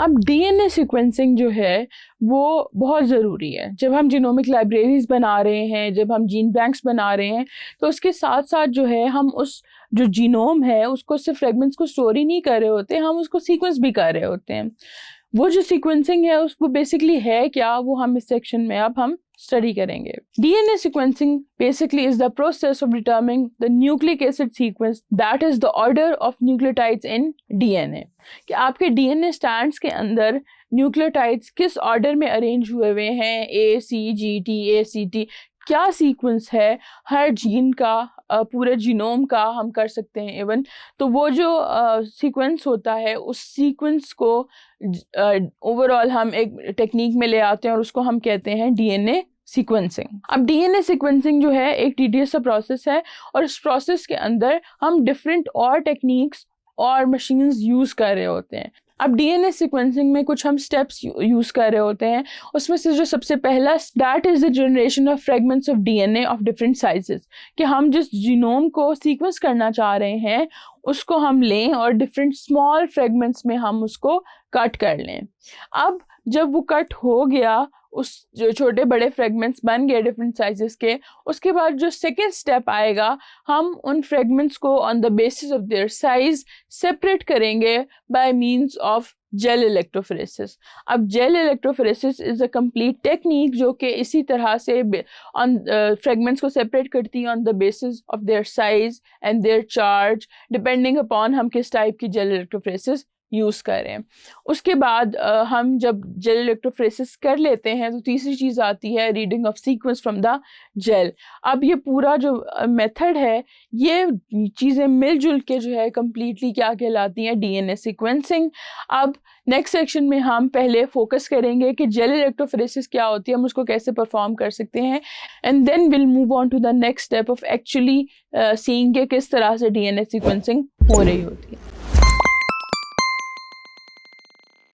अब DNA sequencing जो है वो बहुत ज़रूरी है। जब हम जीनोमिक लाइब्रेरीज बना रहे हैं, जब हम जीन बैंक्स बना रहे हैं, तो उसके साथ साथ जो है हम उस जो जीनोम है उसको सिर्फ फ्रेगमेंट्स को स्टोर ही नहीं कर रहे होते, हम उसको सीक्वेंस भी कर रहे होते हैं। वो जो सीक्वेंसिंग है उसको बेसिकली है क्या, वो हम इस सेक्शन में अब हम स्टडी करेंगे। DNA sequencing basically is the process of determining the nucleic acid sequence, that is the order of nucleotides in DNA। कि आपके DNA स्ट्रैंड्स के अंदर न्यूक्लियोटाइड्स किस ऑर्डर में अरेंज हुए हुए हैं, ACGT ACT, क्या सीक्वेंस है हर जीन का, पूरे जीनोम का हम कर सकते हैं इवन। तो वो जो सीक्वेंस होता है उस सीक्वेंस को ओवरऑल हम एक टेक्निक में ले आते हैं और उसको हम कहते हैं डीएनए सीक्वेंसिंग। अब डीएनए सीक्वेंसिंग जो है एक टीडियस सा प्रोसेस है और इस प्रोसेस के अंदर हम डिफरेंट और टेक्निक्स और मशीन्स यूज़ कर रहे होते हैं। अब डीएनए सीक्वेंसिंग में कुछ हम स्टेप्स यूज़ कर रहे होते हैं, उसमें से जो सबसे पहला that is the generation of fragments of DNA of different sizes, कि हम जिस जीनोम को सीक्वेंस करना चाह रहे हैं उसको हम लें और डिफरेंट स्मॉल फ्रेगमेंट्स में हम उसको कट कर लें। अब जब वो कट हो गया, उस जो छोटे बड़े फ्रेगमेंट्स बन गए डिफरेंट साइजेस के, उसके बाद जो सेकेंड स्टेप आएगा, हम उन फ्रेगमेंट्स को on the basis of their size separate करेंगे by means of gel electrophoresis. अब gel electrophoresis is a complete technique जो कि इसी तरह से ऑन फ्रेगमेंट्स को सेपरेट करती है on the basis of their size and their charge, depending upon हम किस टाइप की जेल इलेक्ट्रोफोरेसिस यूज़ करें। उसके बाद हम जब जेल इलेक्ट्रोफोरेसिस कर लेते हैं तो तीसरी चीज़ आती है reading of sequence from the gel. अब ये पूरा जो मेथड है, ये चीज़ें मिलजुल के जो है कम्प्लीटली क्या कहलाती हैं, डीएनए सीक्वेंसिंग। अब नेक्स्ट सेक्शन में हम पहले फोकस करेंगे कि जेल इलेक्ट्रोफोरेसिस क्या होती है, हम उसको कैसे परफॉर्म कर सकते हैं, and then will move on to the next step of actually seeing के किस तरह से डीएनए सीक्वेंसिंग हो रही होती है।